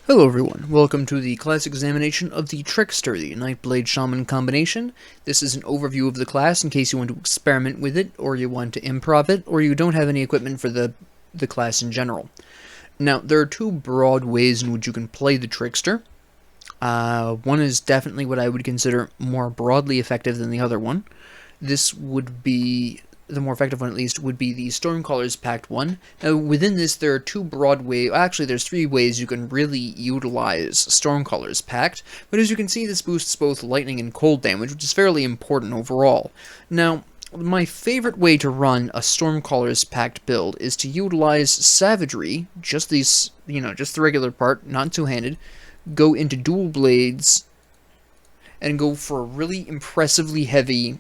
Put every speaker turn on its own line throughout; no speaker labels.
Hello everyone, welcome to the class examination of the Trickster, the Nightblade Shaman combination. This is an overview of the class in case you want to experiment with it, or you want to improv it, or you don't have any equipment for the class in general. Now, there are two broad ways in which you can play the Trickster. One is definitely what I would consider more broadly effective than the other one. This would be the more effective one, at least, would be the Stormcaller's Pact one. Now, within this, there are two broad ways. Actually, there's three ways you can really utilize Stormcaller's Pact. But as you can see, this boosts both lightning and cold damage, which is fairly important overall. Now, my favorite way to run a Stormcaller's Pact build is to utilize Savagery, just these, just the regular part, not two-handed, go into dual blades, and go for a really impressively heavy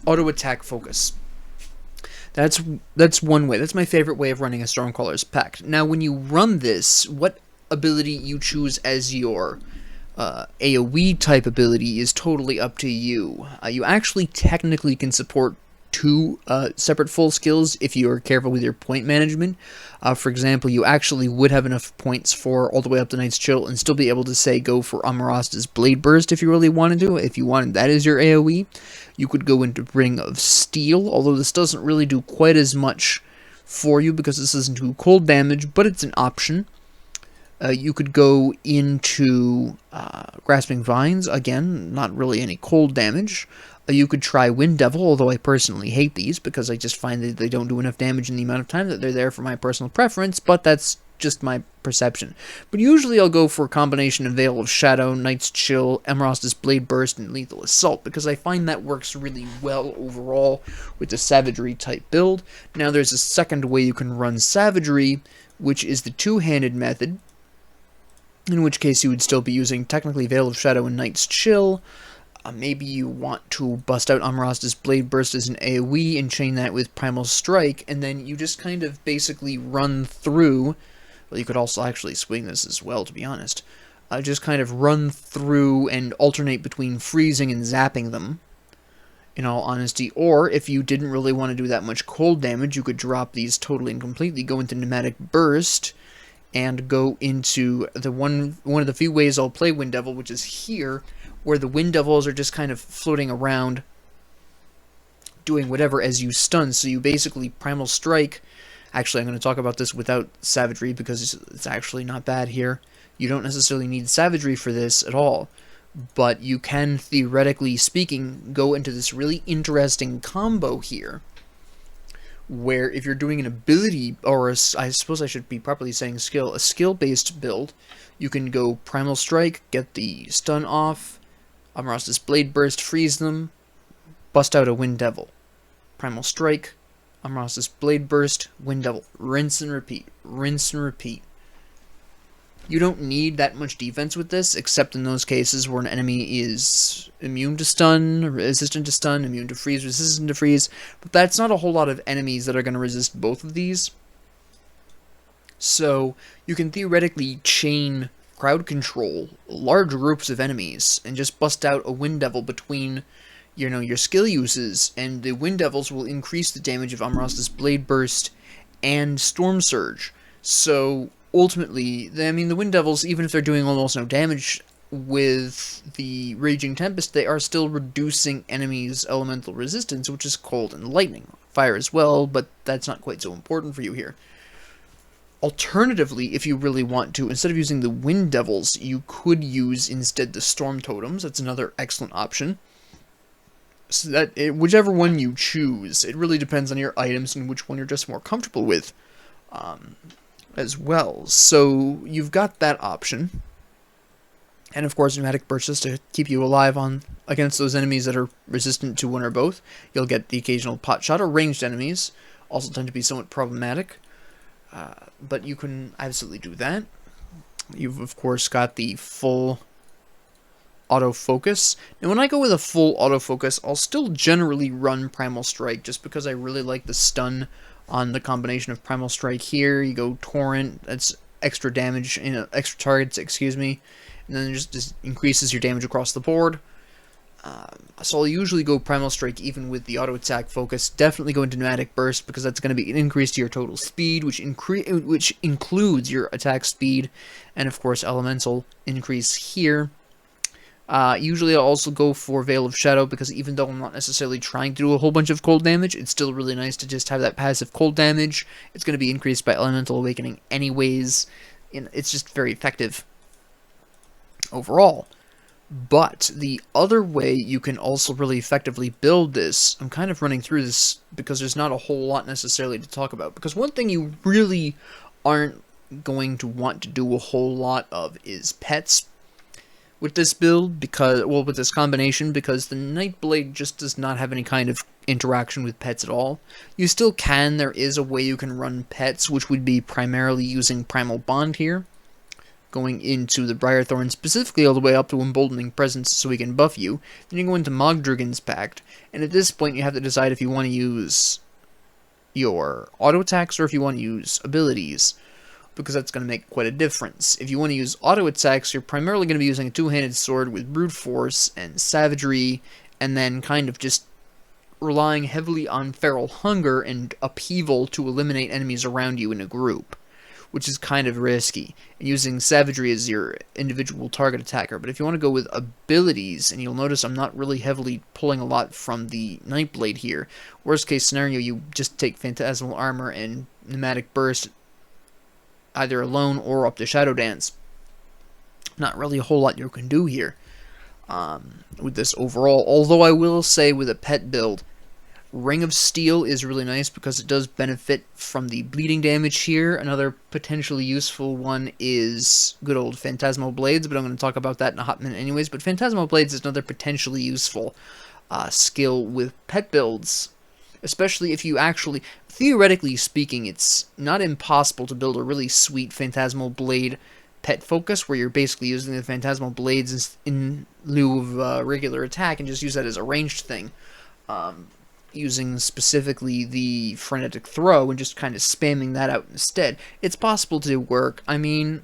auto-attack focus. That's one way. That's my favorite way of running a Stormcaller's Pact. Now, when you run this, what ability you choose as your AoE type ability is totally up to you. You actually technically can support two separate full skills if you are careful with your point management. For example, you actually would have enough points for all the way up to Night's Chill and still be able to say go for Amarasta's Blade Burst if you really wanted to. If you wanted that as your AoE, you could go into Ring of Steel, although this doesn't really do quite as much for you because this isn't too cold damage, but it's an option. You could go into Grasping Vines, again, not really any cold damage. You could try Wind Devil, although I personally hate these because I just find that they don't do enough damage in the amount of time that they're there for my personal preference, but that's just my perception. But usually I'll go for a combination of Veil of Shadow, Night's Chill, Amarasta's Blade Burst, and Lethal Assault, because I find that works really well overall with the Savagery type build. Now there's a second way you can run Savagery, which is the two-handed method, in which case you would still be using technically Veil of Shadow and Night's Chill. Maybe you want to bust out Amarasta's Blade Burst as an AoE and chain that with Primal Strike, and then you just kind of basically run through. Well, you could also actually swing this as well, to be honest. Just kind of run through and alternate between freezing and zapping them, in all honesty. Or, if you didn't really want to do that much cold damage, you could drop these totally and completely, go into Pneumatic Burst, and go into the one of the few ways I'll play Wind Devil, which is here, where the Wind Devils are just kind of floating around, doing whatever as you stun. So you basically Primal Strike. Actually, I'm going to talk about this without Savagery, because it's actually not bad here. You don't necessarily need Savagery for this at all, but you can, theoretically speaking, go into this really interesting combo here, where if you're doing an ability, or I suppose I should be properly saying skill, a skill-based build, you can go Primal Strike, get the stun off, Amarasta's Blade Burst, freeze them, bust out a Wind Devil. Primal Strike, Amarasta's Blade Burst, Wind Devil. Rinse and repeat. Rinse and repeat. You don't need that much defense with this, except in those cases where an enemy is immune to stun, resistant to stun, immune to freeze, resistant to freeze. But that's not a whole lot of enemies that are going to resist both of these. So you can theoretically chain crowd control large groups of enemies and just bust out a Wind Devil between your skill uses, and the Wind Devils will increase the damage of Amarasta's Blade Burst and Storm Surge. So ultimately, the Wind Devils, even if they're doing almost no damage with the Raging Tempest, they are still reducing enemies' elemental resistance, which is cold and lightning. Fire as well, but that's not quite so important for you here. Alternatively, if you really want to, instead of using the Wind Devils, you could use instead the Storm Totems. That's another excellent option. So that whichever one you choose, it really depends on your items and which one you're just more comfortable with, as well. So you've got that option, and of course, Pneumatic Burst just to keep you alive against those enemies that are resistant to one or both. You'll get the occasional pot shot, or ranged enemies also tend to be somewhat problematic. But you can absolutely do that. You've, of course, got the full autofocus. Now, when I go with a full autofocus, I'll still generally run Primal Strike, just because I really like the stun on the combination of Primal Strike here. You go Torrent, that's extra damage, extra targets, excuse me, and then it just increases your damage across the board. So I'll usually go Primal Strike even with the auto attack focus. Definitely go into Pneumatic Burst because that's going to be an increase to your total speed, which includes your attack speed, and of course Elemental increase here. Usually I'll also go for Veil of Shadow because even though I'm not necessarily trying to do a whole bunch of cold damage, it's still really nice to just have that passive cold damage. It's going to be increased by Elemental Awakening anyways. It's just very effective overall. But the other way you can also really effectively build this, I'm kind of running through this because there's not a whole lot necessarily to talk about. Because one thing you really aren't going to want to do a whole lot of is pets with this build, with this combination, because the Nightblade just does not have any kind of interaction with pets at all. You still can, there is a way you can run pets, which would be primarily using Primal Bond here, going into the Briarthorn, specifically all the way up to Emboldening Presence so we can buff you. Then you go into Mogdrugan's Pact, and at this point you have to decide if you want to use your auto attacks or if you want to use abilities, because that's going to make quite a difference. If you want to use auto attacks, you're primarily going to be using a two-handed sword with Brute Force and Savagery, and then kind of just relying heavily on Feral Hunger and Upheaval to eliminate enemies around you in a group, which is kind of risky, and using Savagery as your individual target attacker. But if you want to go with abilities, and you'll notice I'm not really heavily pulling a lot from the Nightblade here. Worst case scenario, you just take Phantasmal Armor and Pneumatic Burst, either alone or up to Shadow Dance. Not really a whole lot you can do here with this overall, although I will say with a pet build, Ring of Steel is really nice because it does benefit from the bleeding damage here. Another potentially useful one is good old Phantasmal Blades, but I'm going to talk about that in a hot minute anyways. But Phantasmal Blades is another potentially useful skill with pet builds, especially if you actually, theoretically speaking, it's not impossible to build a really sweet Phantasmal Blade pet focus where you're basically using the Phantasmal Blades in lieu of regular attack and just use that as a ranged thing. Using specifically the Frenetic Throw and just kind of spamming that out instead. It's possible to work. I mean,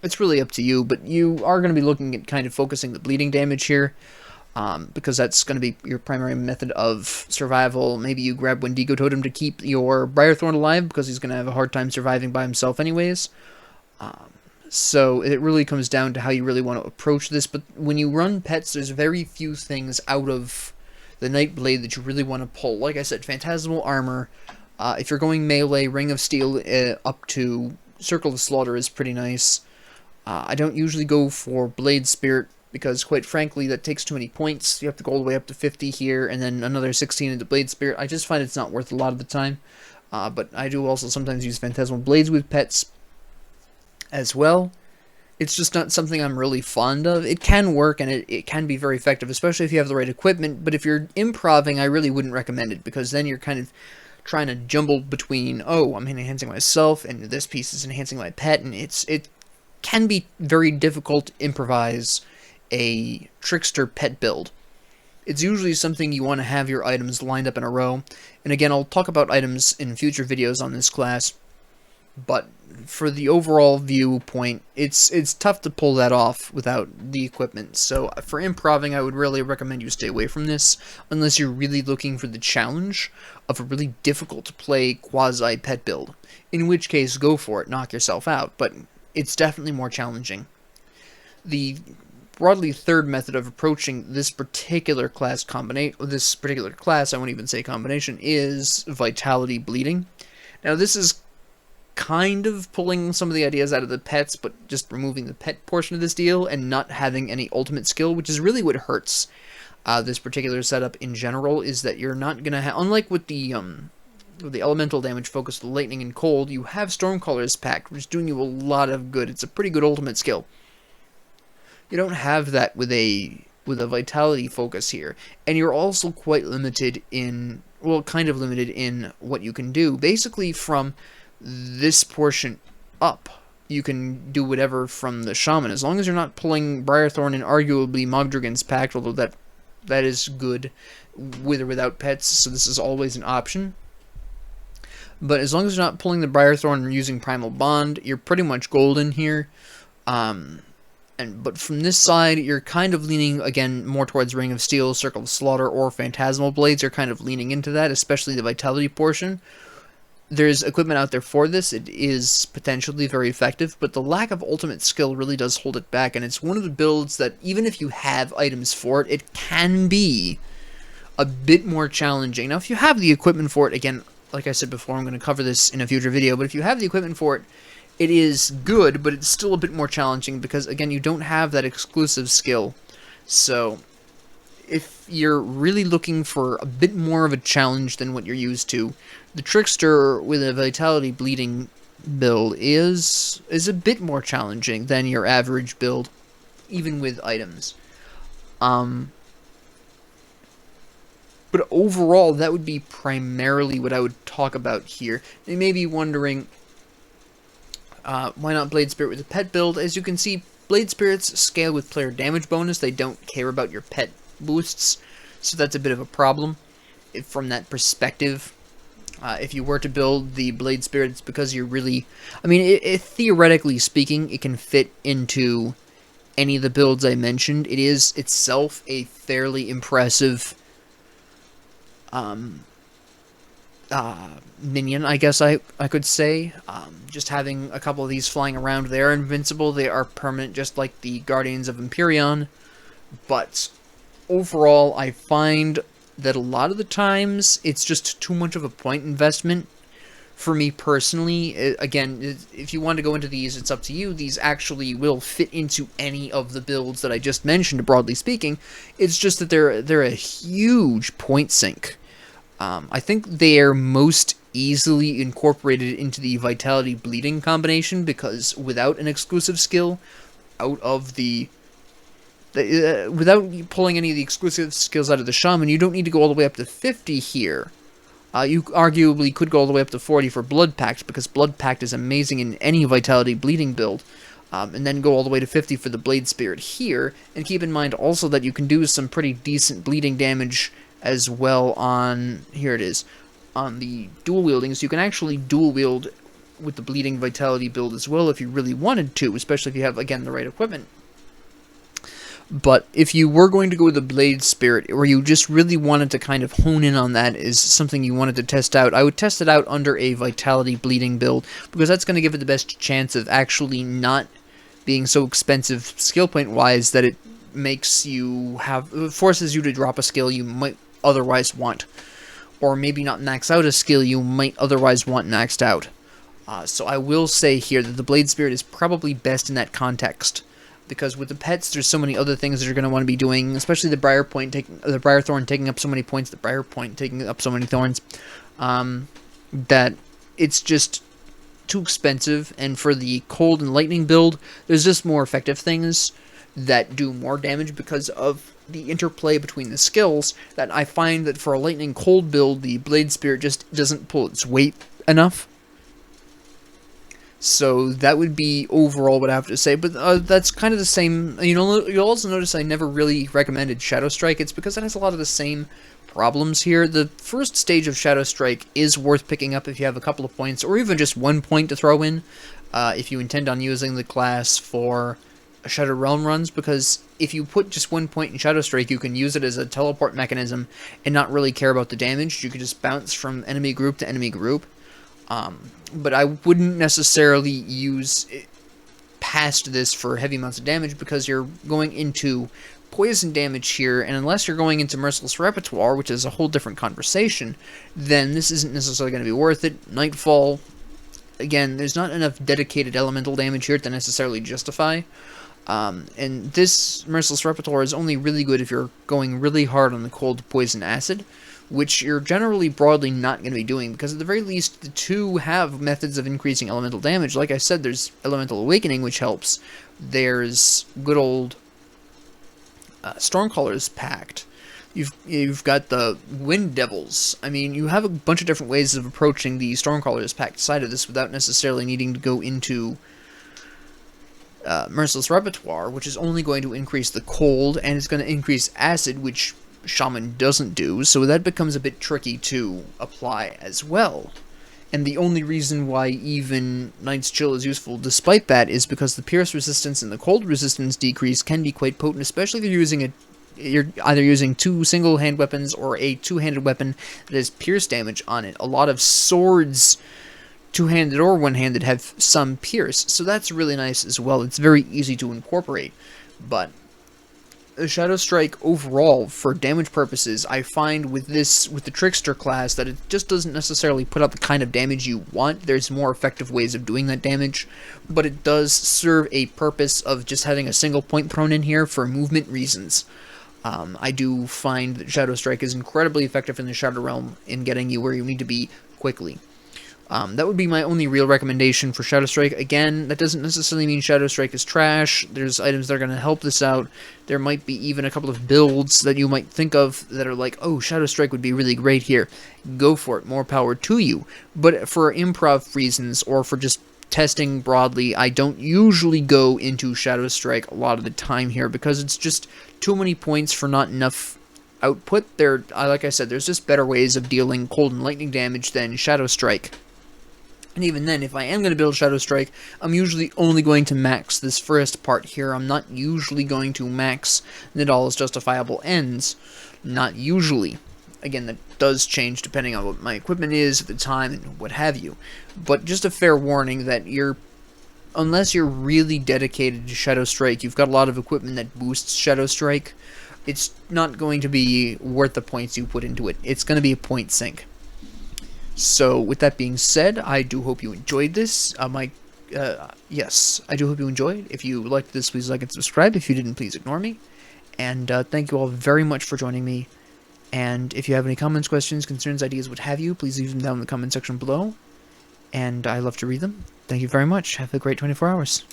it's really up to you, but you are going to be looking at kind of focusing the bleeding damage here, because that's going to be your primary method of survival. Maybe you grab Wendigo Totem to keep your Briarthorn alive, because he's going to have a hard time surviving by himself anyways. So it really comes down to how you really want to approach this, but when you run pets, there's very few things out of the Nightblade that you really want to pull. Like I said, Phantasmal Armor. If you're going melee, Ring of Steel up to Circle of Slaughter is pretty nice. I don't usually go for Blade Spirit because, quite frankly, that takes too many points. You have to go all the way up to 50 here, and then another 16 into Blade Spirit. I just find it's not worth a lot of the time. But I do also sometimes use Phantasmal Blades with pets as well. It's just not something I'm really fond of. It can work, and it can be very effective, especially if you have the right equipment, but if you're improving, I really wouldn't recommend it, because then you're kind of trying to jumble between, oh, I'm enhancing myself, and this piece is enhancing my pet, and it can be very difficult to improvise a Trickster pet build. It's usually something you want to have your items lined up in a row, and again, I'll talk about items in future videos on this class, but for the overall viewpoint, it's tough to pull that off without the equipment. So for improving, I would really recommend you stay away from this, unless you're really looking for the challenge of a really difficult to play quasi-pet build, in which case, go for it, knock yourself out, but it's definitely more challenging. The broadly third method of approaching this particular class I won't even say combination, is Vitality Bleeding. Now this is kind of pulling some of the ideas out of the pets, but just removing the pet portion of this deal and not having any ultimate skill, which is really what hurts this particular setup in general, is that you're not going to have, unlike with the elemental damage focus, the lightning and cold, you have Stormcaller's Pact, which is doing you a lot of good. It's a pretty good ultimate skill. You don't have that with a vitality focus here, and you're also quite limited in, well, kind of limited in what you can do. Basically, from this portion up, you can do whatever from the Shaman, as long as you're not pulling Briarthorn and arguably Mogdrugan's Pact, although that is good with or without pets, so this is always an option. But as long as you're not pulling the Briarthorn and using Primal Bond, you're pretty much golden here. And But from this side, you're kind of leaning, again, more towards Ring of Steel, Circle of Slaughter, or Phantasmal Blades. You're kind of leaning into that, especially the Vitality portion. There's equipment out there for this. It is potentially very effective, but the lack of ultimate skill really does hold it back, and it's one of the builds that, even if you have items for it, it can be a bit more challenging. Now, if you have the equipment for it, again, like I said before, I'm going to cover this in a future video, but if you have the equipment for it, it is good, but it's still a bit more challenging because, again, you don't have that exclusive skill. So, if you're really looking for a bit more of a challenge than what you're used to, the Trickster with a Vitality Bleeding build is a bit more challenging than your average build, even with items. But overall, that would be primarily what I would talk about here. You may be wondering, why not Blade Spirit with a pet build? As you can see, Blade Spirits scale with player damage bonus. They don't care about your pet boosts, so that's a bit of a problem from that perspective. If you were to build the Blade Spirit, it's because you're really... I mean, theoretically speaking, it can fit into any of the builds I mentioned. It is itself a fairly impressive minion, I guess I could say. Just having a couple of these flying around, they are invincible, they are permanent, just like the Guardians of Empyreon. But overall, I find that a lot of the times, it's just too much of a point investment for me personally. Again, if you want to go into these, it's up to you. These actually will fit into any of the builds that I just mentioned, broadly speaking. It's just that they're a huge point sink. I think they are most easily incorporated into the Vitality Bleeding combination, because without an exclusive skill, without pulling any of the exclusive skills out of the Shaman, you don't need to go all the way up to 50 here. You arguably could go all the way up to 40 for Blood Pact, because Blood Pact is amazing in any Vitality Bleeding build. And then go all the way to 50 for the Blade Spirit here. And keep in mind also that you can do some pretty decent bleeding damage as well on, here it is, on the dual wielding. So you can actually dual wield with the Bleeding Vitality build as well if you really wanted to, especially if you have, again, the right equipment. But if you were going to go with the Blade Spirit, or you just really wanted to kind of hone in on that as something you wanted to test out, I would test it out under a Vitality Bleeding build, because that's going to give it the best chance of actually not being so expensive skill point wise that it forces you to drop a skill you might otherwise want, or maybe not max out a skill you might otherwise want maxed out. So I will say here that the Blade Spirit is probably best in that context, because with the pets, there's so many other things that you're going to want to be doing, especially the Briar Thorn taking up so many points, the Briar Point taking up so many thorns, that it's just too expensive. And for the Cold and Lightning build, there's just more effective things that do more damage because of the interplay between the skills, that I find that for a Lightning Cold build, the Blade Spirit just doesn't pull its weight enough. So that would be overall what I have to say, but that's kind of the same. You'll also notice I never really recommended Shadow Strike. It's because it has a lot of the same problems here. The first stage of Shadow Strike is worth picking up if you have a couple of points, or even just 1 point to throw in, if you intend on using the class for Shadow Realm runs, because if you put just 1 point in Shadow Strike, you can use it as a teleport mechanism and not really care about the damage. You could just bounce from enemy group to enemy group. But I wouldn't necessarily use it past this for heavy amounts of damage, because you're going into poison damage here, and unless you're going into Merciless Repertoire, which is a whole different conversation, then this isn't necessarily going to be worth it. Nightfall, again, there's not enough dedicated elemental damage here to necessarily justify. And this Merciless Repertoire is only really good if you're going really hard on the Cold, Poison, Acid, which you're generally broadly not going to be doing, because at the very least, the two have methods of increasing elemental damage. Like I said, there's Elemental Awakening, which helps. There's good old Stormcaller's Pact. You've got the Wind Devils. I mean, you have a bunch of different ways of approaching the Stormcaller's Pact side of this without necessarily needing to go into Merciless Repertoire, which is only going to increase the cold, and it's going to increase acid, which Shaman doesn't do, so that becomes a bit tricky to apply as well. And the only reason why even Knight's Chill is useful despite that is because the pierce resistance and the cold resistance decrease can be quite potent, especially if you're either using two single-hand weapons or a two-handed weapon that has pierce damage on it. A lot of swords, two-handed or one-handed, have some pierce, so that's really nice as well. It's very easy to incorporate, but the Shadow Strike overall, for damage purposes, I find with the Trickster class that it just doesn't necessarily put out the kind of damage you want. There's more effective ways of doing that damage, but it does serve a purpose of just having a single point thrown in here for movement reasons. I do find that Shadow Strike is incredibly effective in the Shadow Realm in getting you where you need to be quickly. That would be my only real recommendation for Shadow Strike. Again, that doesn't necessarily mean Shadow Strike is trash. There's items that are going to help this out. There might be even a couple of builds that you might think of that are like, oh, Shadow Strike would be really great here. Go for it. More power to you. But for improv reasons, or for just testing broadly, I don't usually go into Shadow Strike a lot of the time here, because it's just too many points for not enough output. Like I said, there's just better ways of dealing cold and lightning damage than Shadow Strike. And even then, if I am going to build Shadow Strike, I'm usually only going to max this first part here. I'm not usually going to max Nidal's Justifiable Ends. Not usually. Again, that does change depending on what my equipment is at the time and what have you. But just a fair warning that unless you're really dedicated to Shadow Strike, you've got a lot of equipment that boosts Shadow Strike, it's not going to be worth the points you put into it. It's going to be a point sink. So, with that being said, I do hope you enjoyed this. Yes, I do hope you enjoyed. If you liked this, please like and subscribe. If you didn't, please ignore me. And thank you all very much for joining me. And if you have any comments, questions, concerns, ideas, what have you, please leave them down in the comment section below. And I love to read them. Thank you very much. Have a great 24 hours.